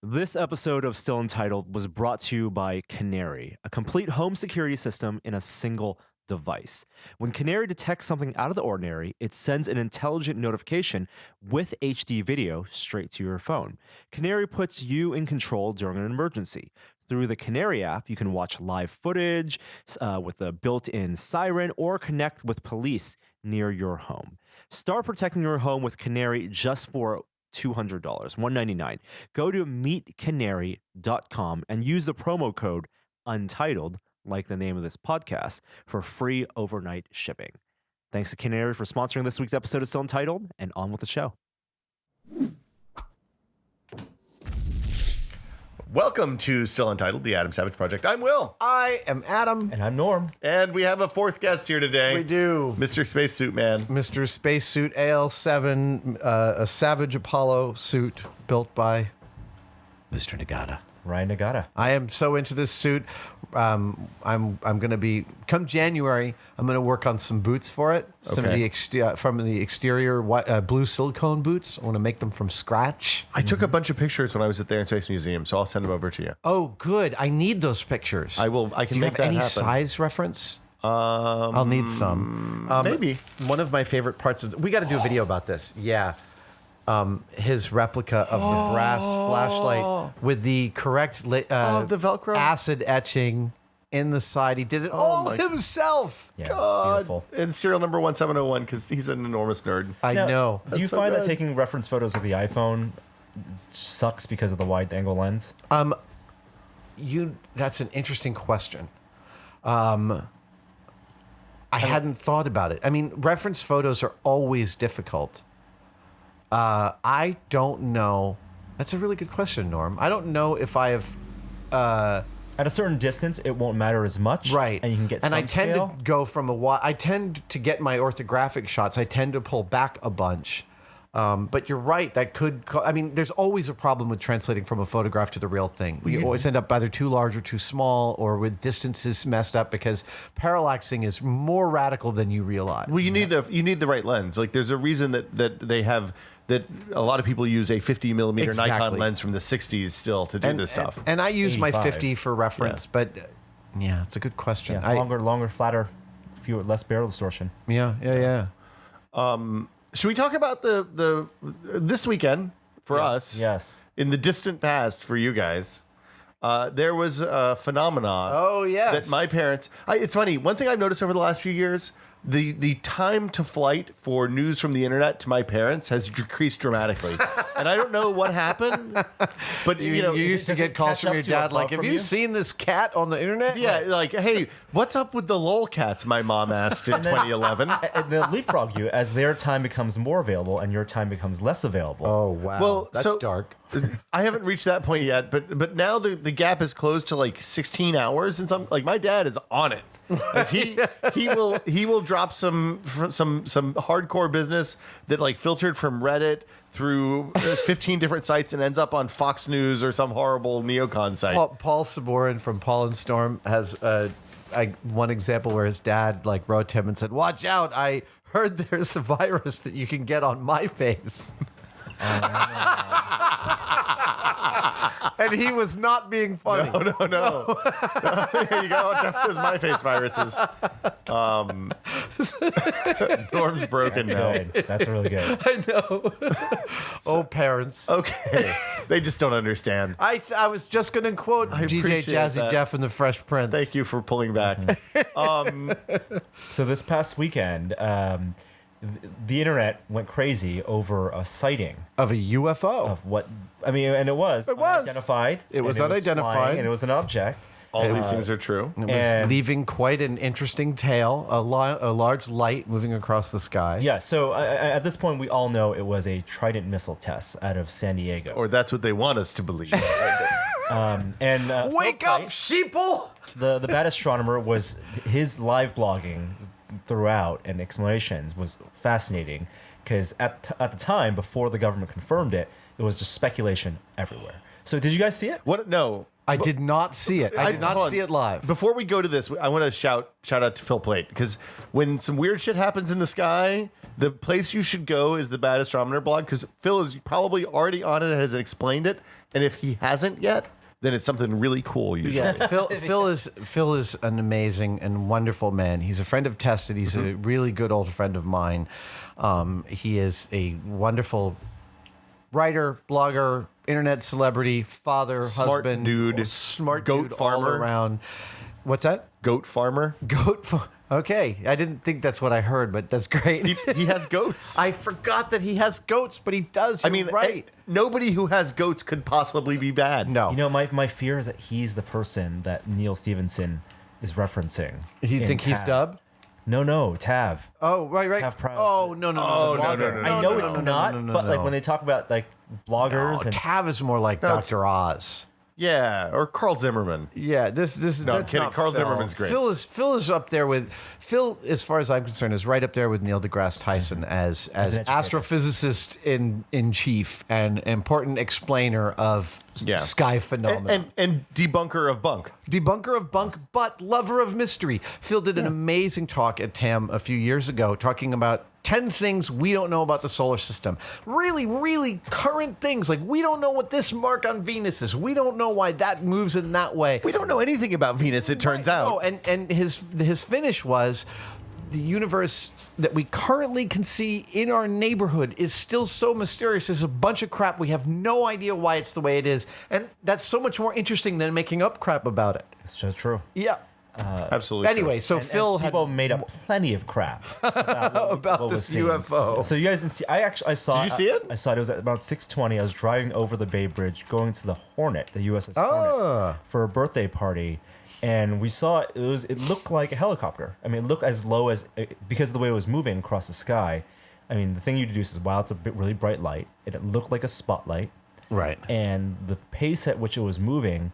This episode of Still Untitled was brought to you by Canary, a complete home security system in a single device. When Canary detects something out of the ordinary, it sends an intelligent notification with HD video straight to your phone. Canary puts you in control during an emergency. Through the Canary app, you can watch live footage with a built-in siren or connect with police near your home. Start protecting your home with Canary just for $200, $199. Go to meetcanary.com and use the promo code Untitled, like the name of this podcast, for free overnight shipping. Thanks to Canary for sponsoring this week's episode of Still Untitled, and on with the show. Welcome to Still Untitled, the Adam Savage Project. I'm Will. I am Adam. And I'm Norm. And we have a fourth guest here today. We do. Mr. Spacesuit Man. Mr. Spacesuit AL7, a Savage Apollo suit built by Mr. Nagata. Ryan Nagata. I am so into this suit. I'm going to be, come January, I'm going to work on some boots for it. Some of the exterior blue silicone boots. I want to make them from scratch. I took a bunch of pictures when I was at the Air and Space Museum, so I'll send them over to you. Oh, good. I need those pictures. I can Do you make have that any happen. size reference? I'll need some. Maybe. One of my favorite parts of we got to do a video about this. Yeah. His replica of the brass flashlight with the correct the Velcro acid etching in the side. He did it all himself. Yeah, God. it's beautiful. And serial number 1701 because he's an enormous nerd. I Now, know. Do you so find that good. taking reference photos of the iPhone sucks because of the wide angle lens? That's an interesting question. I hadn't thought about it. I mean, reference photos are always difficult. I don't know. That's a really good question, Norm. I don't know if I have. At a certain distance, it won't matter as much. Right. And you can get and some I tend scale. to go from I tend to get my orthographic shots. I tend to pull back a bunch. But you're right. That could. There's always a problem with translating from a photograph to the real thing. You always end up either too large or too small, or with distances messed up because parallaxing is more radical than you realize. Well, you need the right lens. Like, there's a reason that they have that a lot of people use a 50 millimeter Nikon Exactly. lens from the 60s still to do this stuff. And I use my 85. 50 for reference, but yeah, it's a good question. Yeah, longer, flatter, less barrel distortion. Yeah. Should we talk about the this weekend for us? Yes. In the distant past for you guys, there was a phenomenon. Oh, yes. That my parents. It's funny. One thing I've noticed over the last few years, the time to flight for news from the internet to my parents has decreased dramatically, and I don't know what happened. But You know, used to does get it calls catch from up your to dad above like, have from you you? seen this cat on the internet? yeah, like, hey, what's up with the lolcats? My mom asked in 2011. And they'll leapfrog you as their time becomes more available and your time becomes less available. Oh, wow. Well, that's so- dark. I haven't reached that point yet, but now the gap is closed to like 16 hours, and my dad is on it. Like he will drop some hardcore business that like filtered from Reddit through 15 different sites and ends up on Fox News or some horrible neocon site. Paul Saborin from Paul and Storm has one example where his dad like wrote to him and said, "Watch out! I heard there's a virus that you can get on my face." And he was not being funny. No. There you go. Jeff, those my face viruses. Norm's broken now. Good. That's really good. I know. Oh, parents. Okay, they just don't understand. I was just going to quote DJ appreciate Jazzy that. Jeff and the Fresh Prince. Thank you for pulling back. So this past weekend, the internet went crazy over a sighting Of a UFO. of what and it was unidentified. It was and unidentified. flying, and it was an object. All these things are true. It was And- leaving quite an interesting tail, a large light moving across the sky. Yeah. So at this point, we all know it was a Trident missile test out of San Diego. Or that's what they want us to believe. And Wake Phil up, Knight, sheeple! the bad astronomer, was his live blogging throughout and explanations was fascinating because at the time before the government confirmed it, it was just speculation everywhere. So did you guys see it? What? No. I did not see it. I did not hold on. see it live. Before we go to this, I want to shout out to Phil Plait, because when some weird shit happens in the sky, the place you should go is the Bad Astronomer blog, because Phil is probably already on it and has explained it. And if he hasn't yet, then it's something really cool usually. Yeah, Phil is an amazing and wonderful man. He's a friend of Tested. He's a really good old friend of mine. He is a wonderful writer, blogger, internet celebrity, father, Smart husband, dude, smart goat dude farmer. all around. What's that? Goat farmer. Okay, I didn't think that's what I heard, but that's great. He has goats. I forgot that he has goats, but he does. I mean, right? nobody who has goats could possibly be bad. No. You know, my fear is that he's the person that Neil Stevenson is referencing. You in think he's Tav. Dub? No, Tav. Oh, right. Tav Proud. Oh, no. I know it's not, but like when they talk about like bloggers Oh, and Tav is more like No, it's- Dr. Oz. Yeah, or Carl Zimmerman. Yeah, this No, I'm that's kidding. not Carl Phil. Zimmerman's great. Phil is up there with Phil, as far as I'm concerned, is right up there with Neil deGrasse Tyson as an educator. astrophysicist in chief and important explainer of sky phenomena. And debunker of bunk. Debunker of bunk, but lover of mystery. Phil did an amazing talk at TAM a few years ago talking about 10 things we don't know about the solar system. Really, really current things. Like, we don't know what this mark on Venus is. We don't know why that moves in that way. We don't know anything about Venus, it turns out. No, and his finish was the universe that we currently can see in our neighborhood is still so mysterious. There's a bunch of crap. We have no idea why it's the way it is. And that's so much more interesting than making up crap about it. it's just true. Yeah. Absolutely. Anyway, so And Phil people had made up plenty of crap about what was this seen. UFO. So you guys didn't see? I saw. Did you see it? I saw it. It was at about 6:20. I was driving over the Bay Bridge, going to the Hornet, the USS Hornet, for a birthday party, and we saw it. It looked like a helicopter. I mean, it looked as low as because of the way it was moving across the sky. I mean, the thing you deduce is, wow, it's a really bright light, and it looked like a spotlight. Right. And the pace at which it was moving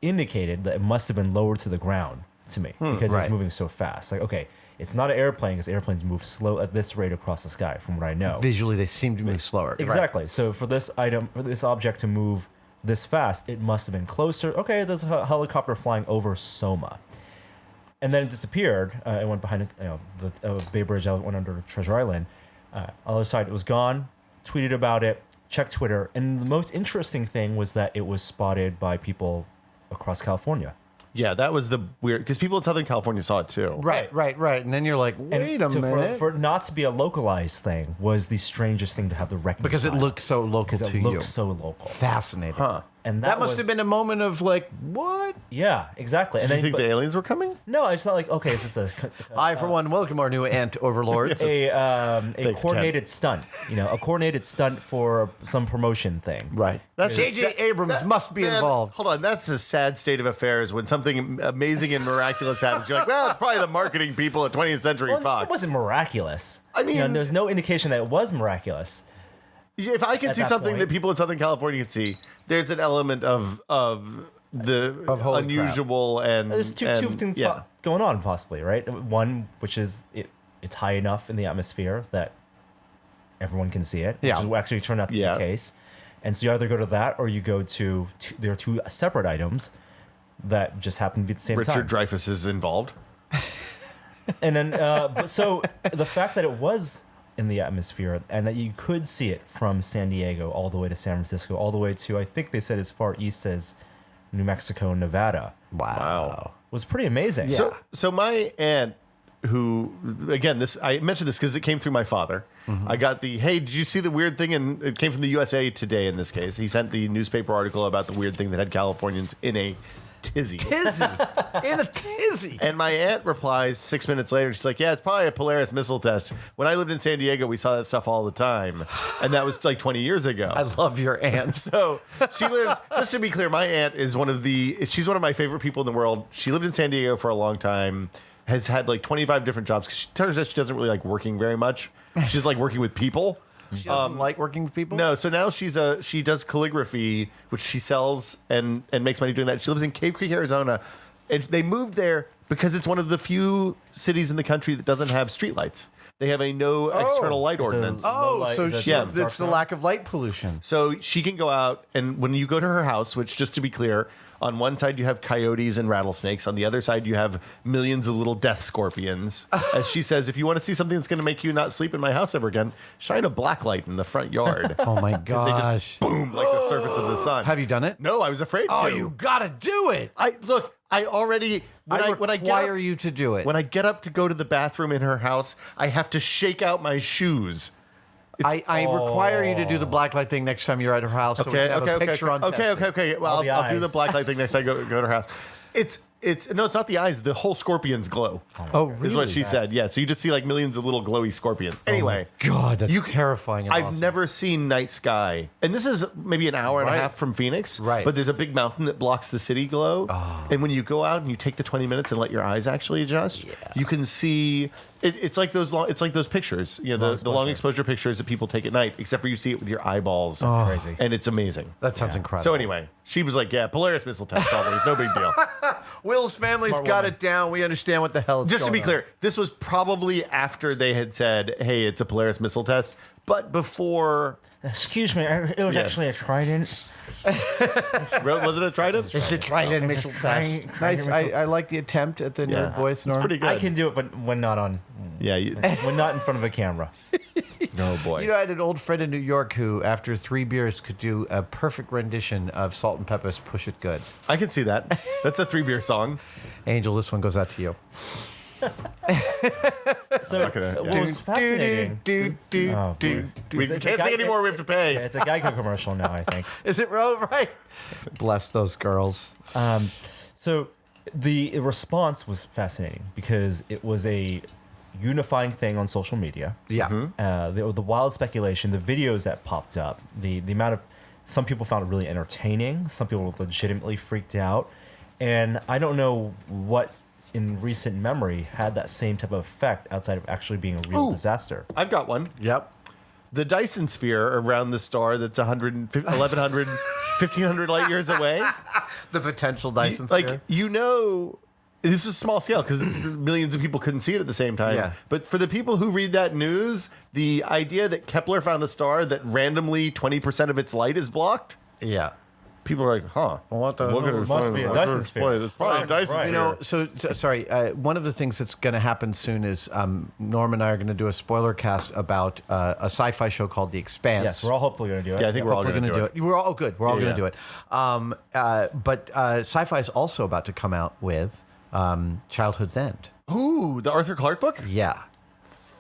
indicated that it must have been lowered to the ground to me because it was right. moving so fast. Like, okay, it's not an airplane because airplanes move slow at this rate across the sky, from what I know. Visually, they seem to move slower. Exactly. So for this object to move this fast, it must have been closer. Okay, there's a helicopter flying over Soma. And then it disappeared. It went behind the Bay Bridge. I went under Treasure Island. On the other side, it was gone. Tweeted about it. Checked Twitter. And the most interesting thing was that it was spotted by people across California. Yeah, that was the weird, because people in Southern California saw it too. Right. And then you're like, wait a minute. For it not to be a localized thing was the strangest thing to have the recognize. Because it looked so local because to it you. looked so local. Fascinating. Huh. And That must was- have been a moment of like, what? Yeah, exactly. And Do you then think the aliens were coming? no, it's not like, okay, it's just I, for one, welcome our new ant overlords. a Thanks, coordinated stunt. A coordinated stunt for some promotion thing. Right. That's J.J. Abrams must be Man, involved. Hold on, that's a sad state of affairs when something amazing and miraculous happens. You're like, well, it's probably the marketing people at 20th Century Well, Fox. it wasn't miraculous. I mean- there's no indication that it was miraculous. If I can At see that something point. that people in Southern California can see, there's an element of the holy unusual and There's two things Yeah. going on, possibly, right? One, which is it's high enough in the atmosphere that everyone can see it, Yeah. which actually turned out to be Yeah. the case. And so you either go to that or you go to there are two separate items that just happen to be at the same Richard time. Dreyfuss is involved. And then, so the fact that it was in the atmosphere and that you could see it from San Diego all the way to San Francisco, all the way to, I think they said as far east as New Mexico, Nevada, Wow. was pretty amazing. So my aunt, who again, I mentioned this because it came through my father. I got hey, did you see the weird thing? And it came from the USA Today. In this case, he sent the newspaper article about the weird thing that had Californians in a tizzy. In a tizzy. And my aunt replies 6 minutes later. She's like, "Yeah, it's probably a Polaris missile test. When I lived in San Diego, we saw that stuff all the time, and that was like 20 years ago." I love your aunt. So she lives. Just to be clear, my aunt is she's one of my favorite people in the world. She lived in San Diego for a long time. Has had like 25 different jobs. Cause she turns out she doesn't really like working very much. She's like working with people. She doesn't like working with people? No, so now she does calligraphy, which she sells and makes money doing that. She lives in Cave Creek, Arizona, and they moved there because it's one of the few cities in the country that doesn't have streetlights. They have a no external light a ordinance. low light- so is that she, dark it's the zone? lack of light pollution. So she can go out, and when you go to her house, which, just to be clear, on one side you have coyotes and rattlesnakes. On the other side you have millions of little death scorpions. As she says, if you want to see something that's going to make you not sleep in my house ever again, shine a black light in the front yard. Oh my 'Cause they gosh. just boom like the surface of the sun. Have you done it? No, I was afraid Oh, to. you gotta do it. I already when I get require up, you to do it. when I get up to go to the bathroom in her house, I have to shake out my shoes. I require you to do the blacklight thing next time you're at her house. So we can have a picture on testing. Okay. Well, the I'll do the eyes. black light thing next time I go to her house. It's not the eyes. The whole scorpions glow. Oh, really? Is what she said. Yeah. So you just see like millions of little glowy scorpions. Anyway, God, that's terrifying. And I've awesome. never seen night sky, and this is maybe an hour and a Right. half from Phoenix. Right. But there's a big mountain that blocks the city glow, and when you go out and you take the 20 minutes and let your eyes actually adjust, you can see. It's like those long. It's like those pictures. You know, the long exposure pictures that people take at night, except for you see it with your eyeballs. That's crazy. and it's amazing. That sounds incredible. So anyway, she was like, "Yeah, Polaris missile test probably. It's no big deal." Will's family's Smart got woman. it down. We understand what the hell is Just to going be clear, this was probably after they had said, "Hey, it's a Polaris missile test," but before. Excuse me, it was Yeah. actually a trident. Was it a Trident? It's a trident missile test. Nice. I like the attempt at the nerd voice. It's Norm. pretty good. I can do it, but when not Yeah. when not in front of a camera. Oh boy. You know, I had an old friend in New York who, after 3 beers, could do a perfect rendition of Salt and Pepper's "Push It Good." I can see that. That's a 3-beer song. Angel, this one goes out to you. So gonna- what was fascinating? Oh, boy. We It's a can't guy- sing anymore. We have to pay. It's a Geico commercial now, I think. Is it right? Bless those girls. So the response was fascinating because it was a unifying thing on social media. Yeah. The wild speculation, the videos that popped up, the amount of some people found it really entertaining, some people were legitimately freaked out, and I don't know what in recent memory had that same type of effect outside of actually being a real Ooh. disaster. I've got one. Yep. The Dyson sphere around the star that's 1,100, 1,500 light years away. The potential Dyson sphere. Like, this is small scale because millions of people couldn't see it at the same time. Yeah. But for the people who read that news, the idea that Kepler found a star that randomly 20% of its light is blocked, Yeah. people are like, huh. What the We're hell? gonna Must find be a it. Dyson sphere. It's probably a Dyson Right. sphere. You know, sorry. One of the things that's going to happen soon is Norm and I are going to do a spoiler cast about a sci-fi show called The Expanse. Yes, we're all hopefully going to do it. Yeah, I think we're all Hopefully going to do it. We're all good. We're all Yeah, going to do it. But sci-fi is also about to come out with Childhood's End. Ooh, the Arthur Clarke book? Yeah.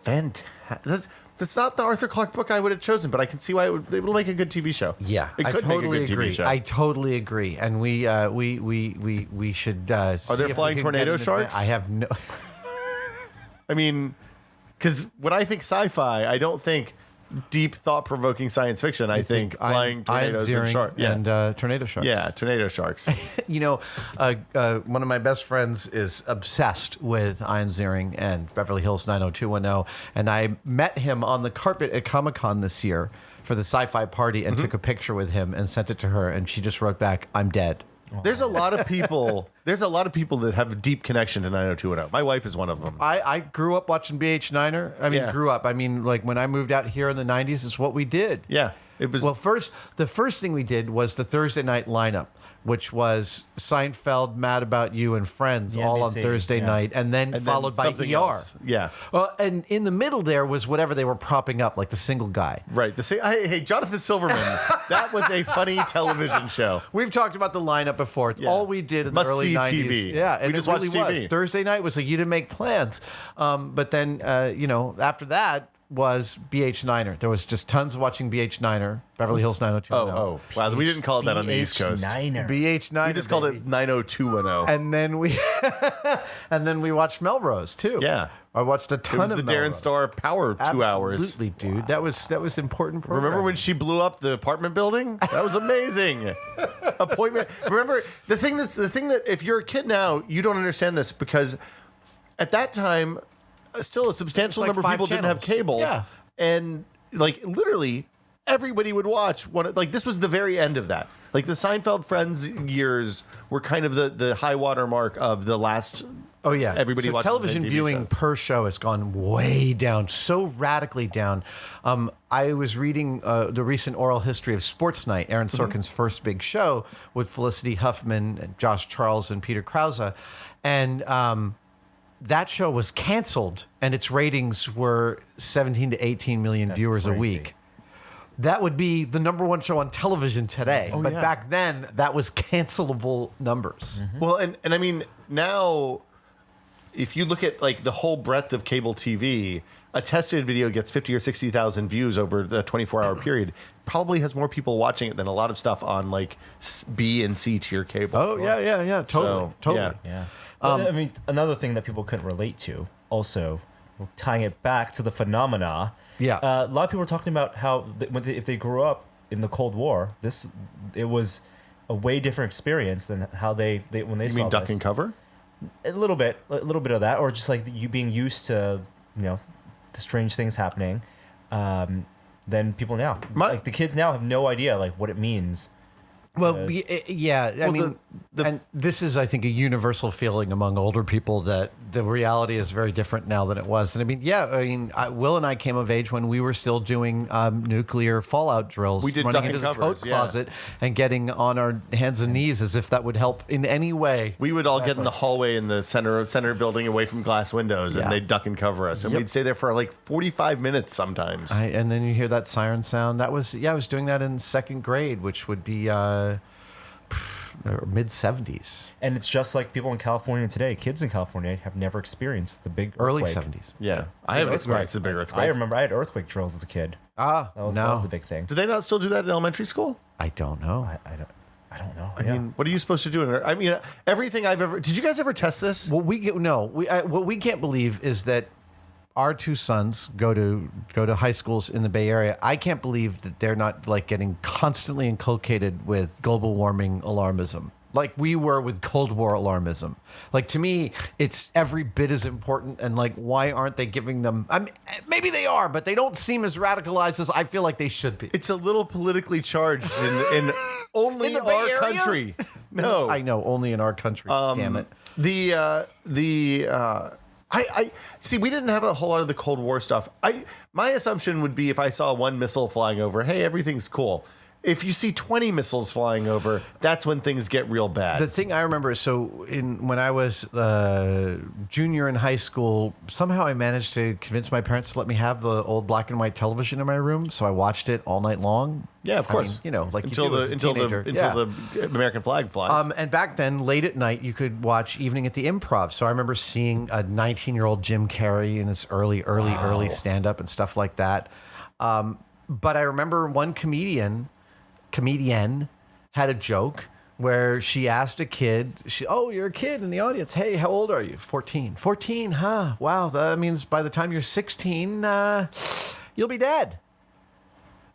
Fantastic. That's not the Arthur Clarke book I would have chosen, but I can see why it will make a good TV show. Yeah, it I could totally make a good agree. TV show. I totally agree, and we should. Are there flying tornado sharks? I have no. I mean, because when I think sci-fi, I don't think deep, thought-provoking science fiction. I think flying tornadoes and sharks. Yeah. and tornado sharks. Yeah, tornado sharks. You know, one of my best friends is obsessed with Ian Ziering and Beverly Hills 90210, and I met him on the carpet at Comic-Con this year for the sci-fi party and took a picture with him and sent it to her, and she just wrote back, "I'm dead." There's a lot of people. There's a lot of people that have a deep connection to 90210. My wife is one of them. I grew up watching BH9er. I mean, Yeah. grew up. I mean, like when I moved out here in the 90s, it's what we did. Yeah, it was. Well, the first thing we did was the Thursday night lineup, which was Seinfeld, Mad About You, and Friends The all on NBC, Thursday yeah. night, and then and then followed by something ER. else. Yeah, Well, and in the middle there was whatever they were propping up, like the single guy. right. Hey, Jonathan Silverman. That was a funny television show. We've talked about the lineup before. It's Yeah. all we did in Must the early see 90s. TV. Yeah, We and just it really watched was. TV. Thursday night was like you didn't make plans. But then, after that was BH9er. There was just tons of watching BH9er, Beverly Hills 90210. Oh, wow. We didn't call it that on the East Coast. Niner. BH9er. We just called it 90210. And then we watched Melrose too. Yeah. I watched a It ton was of the Darren Melrose. Star Power 2 hours. Absolutely, dude. That was important. Remember when she blew up the apartment building? That was amazing. Appointment. Remember the thing that if you're a kid now, you don't understand this because at that time, still a substantial like number of 5 people didn't have channels. cable. Yeah. And like literally everybody would watch one. Like this was the very end of that. Like the Seinfeld Friends years were kind of the high water mark of the last Oh yeah, everybody so watches the same television TV viewing shows. per show has gone way down, so radically down. I was reading the recent oral history of Sports Night, Aaron Sorkin's first big show with Felicity Huffman, and Josh Charles, and Peter Krause, and that show was canceled, and its ratings were 17 to 18 million viewers a week. That would be the number one show on television today. But yeah. back then, that was cancelable numbers. Well, and I mean, now, if you look at like the whole breadth of cable TV, a tested video gets 50 or 60,000 views over the 24-hour period. Probably has more people watching it than a lot of stuff on like B and C tier cable. Oh, yeah. Totally. yeah. Yeah. Well, I mean, another thing that people couldn't relate to, also tying it back to the phenomena. Yeah. A lot of people are talking about how if they grew up in the Cold War, it was a way different experience than how they when they You saw mean duck this. and cover? A little bit of that, or just like you being used to, the strange things happening. Than people now, like the kids now have no idea like what it means. Well, yeah. I mean, and this is, I think, a universal feeling among older people that the reality is very different now than it was. And I mean, Will and I came of age when we were still doing nuclear fallout drills. We did running duck and into the covers, coat closet and getting on our hands and knees as if that would help in any way. We would all get in the hallway in the center building away from glass windows, and they'd duck and cover us, and we'd stay there for like 45 minutes sometimes. And then you hear that siren sound. I was doing that in second grade, which would be mid 70s. And it's just like people in California today. Kids in California have never experienced the big Early earthquake. 70s. Yeah, I haven't experienced the big earthquake. I remember I had earthquake drills as a kid. That was a big thing. Do they not still do that in elementary school? I don't know. I don't know. I mean, what are you supposed to do? I mean, everything I've ever. Did you guys ever test this? What we can't believe is that our two sons go to high schools in the Bay Area. I can't believe that they're not like getting constantly inculcated with global warming alarmism, like we were with Cold War alarmism. Like, to me, it's every bit as important. And like, why aren't they giving them? I mean, maybe they are, but they don't seem as radicalized as I feel like they should be. It's a little politically charged in only In the Bay our Area? country. No, I know, only in our country. Damn it. I see. We didn't have a whole lot of the Cold War stuff. My assumption would be if I saw one missile flying over, hey, everything's cool. If you see 20 missiles flying over, that's when things get real bad. The thing I remember is when I was junior in high school, somehow I managed to convince my parents to let me have the old black and white television in my room, so I watched it all night long. Yeah, of course. I mean, like until you do as a teenager. until the American flag flies. And back then, late at night, you could watch Evening at the Improv. So I remember seeing a 19-year-old Jim Carrey in his early stand-up and stuff like that. But I remember one comedian had a joke where she asked a kid, you're a kid in the audience. Hey, how old are you? 14. 14, huh? Wow, that means by the time you're 16, you'll be dead.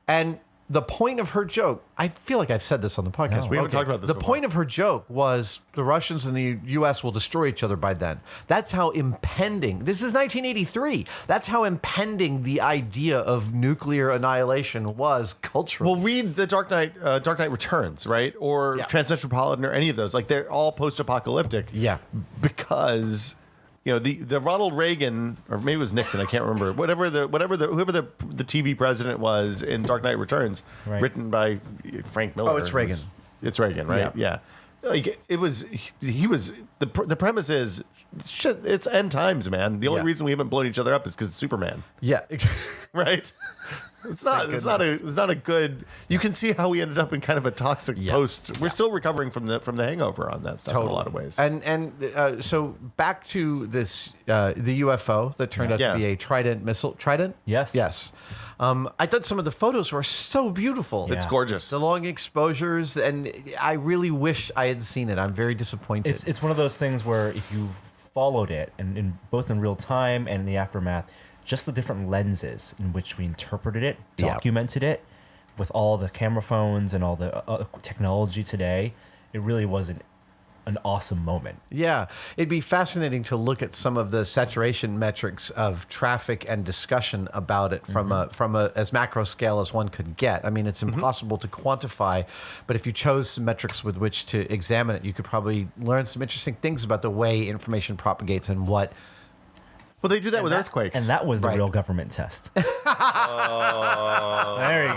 And the point of her joke, I feel like I've said this on the podcast. No, we haven't talked about this The before. point of her joke was the Russians and the U.S. will destroy each other by then. That's how impending. This is 1983. That's how impending the idea of nuclear annihilation was culturally. Well, read the Dark Knight Returns, right? Or Transmetropolitan, or any of those. Like, they're all post-apocalyptic. Yeah. Because the Ronald Reagan, or maybe it was Nixon, I can't remember. Whoever the TV president was in Dark Knight Returns, written by Frank Miller. Oh, it's Reagan. It's Reagan, right? Yeah. Like, it was. He was. The premise is, shit, it's end times, man. The only reason we haven't blown each other up is because it's Superman. Yeah. Right. It's not a good. You can see how we ended up in kind of a toxic post. We're still recovering from the hangover on that stuff in a lot of ways. And so back to this the UFO that turned out to be a Trident missile. Trident? Yes. I thought some of the photos were so beautiful. It's gorgeous. The long exposures, and I really wish I had seen it. I'm very disappointed. It's one of those things where if you followed it, and in both in real time and in the aftermath, just the different lenses in which we interpreted it, documented it, with all the camera phones and all the technology today, it really was an an awesome moment. Yeah, it'd be fascinating to look at some of the saturation metrics of traffic and discussion about it from a as macro scale as one could get. I mean, it's impossible to quantify, but if you chose some metrics with which to examine it, you could probably learn some interesting things about the way information propagates and what. Well, they do that with earthquakes. And that was the Right. real government test. There you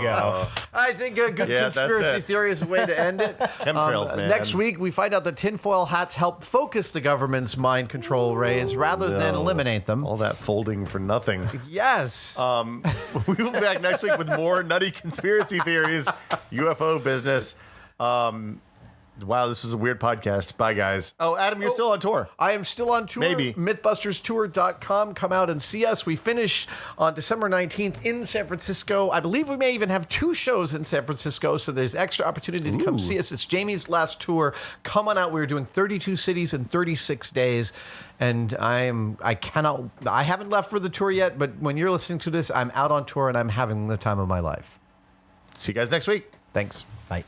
go. I think a good Yeah, that's conspiracy it. theory is a way to end it. Chemtrails, man. Next week, we find out that tinfoil hats help focus the government's mind control rays rather than eliminate them. All that folding for nothing. Yes. We will be back next week with more nutty conspiracy theories, UFO business. Wow, this is a weird podcast. Bye, guys. Oh, Adam, you're still on tour. I am still on tour. Maybe. MythbustersTour.com. Come out and see us. We finish on December 19th in San Francisco. I believe we may even have 2 shows in San Francisco, so there's extra opportunity to come see us. It's Jamie's last tour. Come on out. We're doing 32 cities in 36 days. And I haven't left for the tour yet, but when you're listening to this, I'm out on tour and I'm having the time of my life. See you guys next week. Thanks. Bye.